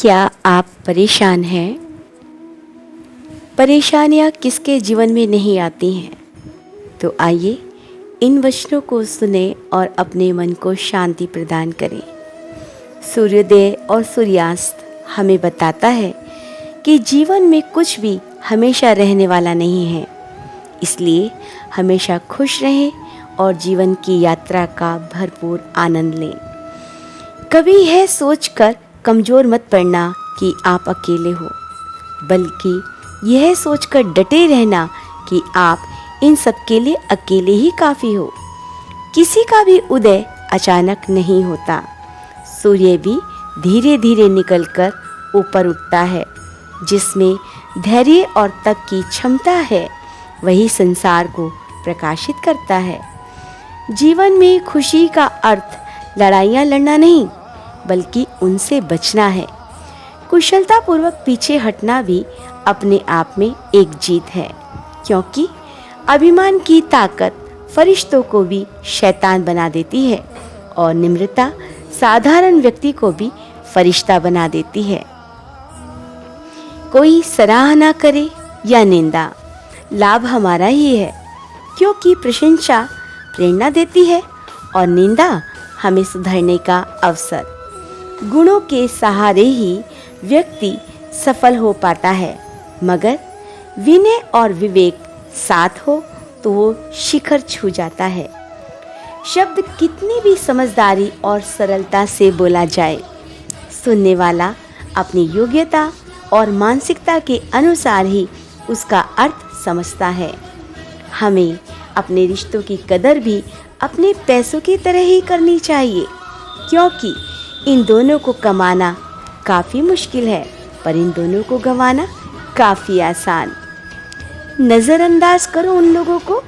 क्या आप परेशान हैं? परेशानियाँ किसके जीवन में नहीं आती हैं? तो आइए इन वचनों को सुने और अपने मन को शांति प्रदान करें। सूर्योदय और सूर्यास्त हमें बताता है कि जीवन में कुछ भी हमेशा रहने वाला नहीं है, इसलिए हमेशा खुश रहें और जीवन की यात्रा का भरपूर आनंद लें। कभी यह सोचकर कमज़ोर मत पड़ना कि आप अकेले हो, बल्कि यह सोचकर डटे रहना कि आप इन सब के लिए अकेले ही काफ़ी हो। किसी का भी उदय अचानक नहीं होता, सूर्य भी धीरे धीरे निकलकर ऊपर उठता है। जिसमें धैर्य और तप की क्षमता है, वही संसार को प्रकाशित करता है। जीवन में खुशी का अर्थ लड़ाइयाँ लड़ना नहीं, बल्कि उनसे बचना है। कुशलतापूर्वक पीछे हटना भी अपने आप में एक जीत है, क्योंकि अभिमान की ताकत फरिश्तों को भी शैतान बना देती है और निम्रता साधारण व्यक्ति को भी फरिश्ता बना देती है। कोई सराहना करे या निंदा, लाभ हमारा ही है, क्योंकि प्रशंसा प्रेरणा देती है और निंदा हमें सुधरने का अवसर। गुणों के सहारे ही व्यक्ति सफल हो पाता है, मगर विनय और विवेक साथ हो तो वो शिखर छू जाता है। शब्द कितनी भी समझदारी और सरलता से बोला जाए, सुनने वाला अपनी योग्यता और मानसिकता के अनुसार ही उसका अर्थ समझता है। हमें अपने रिश्तों की कदर भी अपने पैसों की तरह ही करनी चाहिए, क्योंकि इन दोनों को कमाना काफ़ी मुश्किल है, पर इन दोनों को गंवाना काफ़ी आसान। नज़रअंदाज करो उन लोगों को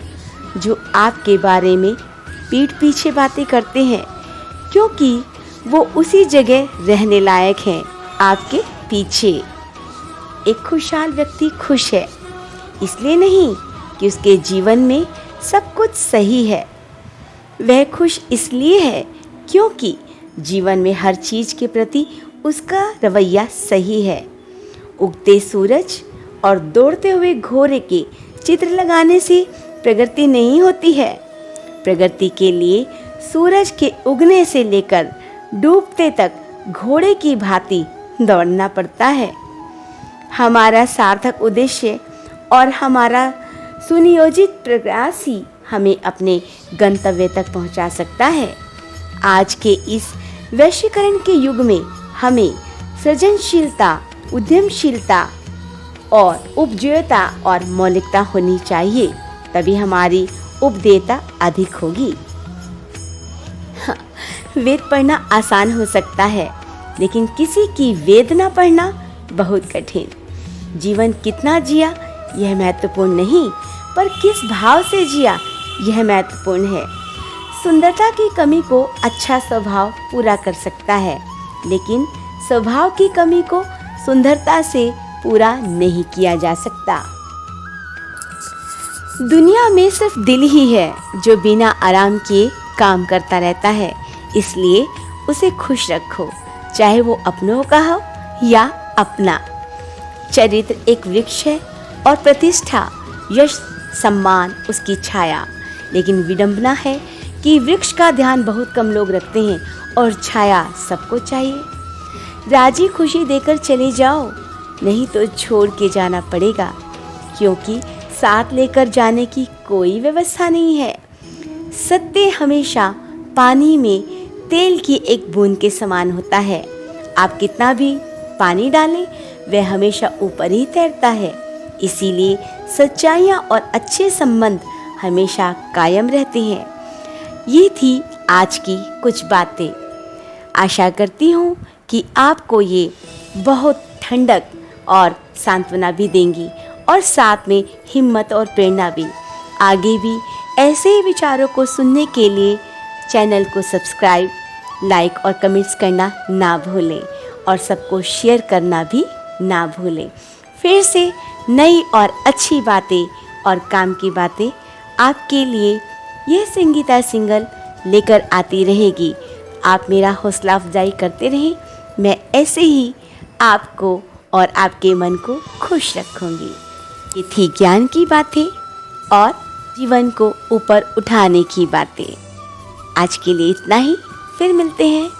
जो आपके बारे में पीठ पीछे बातें करते हैं, क्योंकि वो उसी जगह रहने लायक हैं, आपके पीछे। एक खुशहाल व्यक्ति खुश है इसलिए नहीं कि उसके जीवन में सब कुछ सही है, वह खुश इसलिए है क्योंकि जीवन में हर चीज़ के प्रति उसका रवैया सही है। उगते सूरज और दौड़ते हुए घोड़े के चित्र लगाने से प्रगति नहीं होती है। प्रगति के लिए सूरज के उगने से लेकर डूबते तक घोड़े की भांति दौड़ना पड़ता है। हमारा सार्थक उद्देश्य और हमारा सुनियोजित प्रयास ही हमें अपने गंतव्य तक पहुंचा सकता है। आज के इस वैश्वीकरण के युग में हमें सृजनशीलता, उद्यमशीलता और उपजीवता और मौलिकता होनी चाहिए, तभी हमारी उपदेयता अधिक होगी। वेद पढ़ना आसान हो सकता है, लेकिन किसी की वेदना पढ़ना बहुत कठिन। जीवन कितना जिया यह महत्वपूर्ण नहीं, पर किस भाव से जिया यह महत्वपूर्ण है। सुंदरता की कमी को अच्छा स्वभाव पूरा कर सकता है, लेकिन स्वभाव की कमी को सुंदरता से पूरा नहीं किया जा सकता। दुनिया में सिर्फ दिल ही है जो बिना आराम किए काम करता रहता है, इसलिए उसे खुश रखो, चाहे वो अपनों का हो या अपना। चरित्र एक वृक्ष है और प्रतिष्ठा, यश, सम्मान उसकी छाया, लेकिन विडंबना है कि वृक्ष का ध्यान बहुत कम लोग रखते हैं और छाया सबको चाहिए। राजी खुशी देकर चले जाओ, नहीं तो छोड़ के जाना पड़ेगा, क्योंकि साथ लेकर जाने की कोई व्यवस्था नहीं है। सत्य हमेशा पानी में तेल की एक बूंद के समान होता है। आप कितना भी पानी डालें, वह हमेशा ऊपर ही तैरता है। इसीलिए सच्चाइयाँ और अच्छे संबंध हमेशा कायम रहते हैं। ये थी आज की कुछ बातें। आशा करती हूँ कि आपको ये बहुत ठंडक और सांत्वना भी देंगी और साथ में हिम्मत और प्रेरणा भी। आगे भी ऐसे ही विचारों को सुनने के लिए चैनल को सब्सक्राइब, लाइक और कमेंट्स करना ना भूलें और सबको शेयर करना भी ना भूलें। फिर से नई और अच्छी बातें और काम की बातें आपके लिए यह संगीता सिंगल लेकर आती रहेगी। आप मेरा हौसला अफजाई करते रहें, मैं ऐसे ही आपको और आपके मन को खुश रखूंगी। ये थी ज्ञान की बातें और जीवन को ऊपर उठाने की बातें। आज के लिए इतना ही, फिर मिलते हैं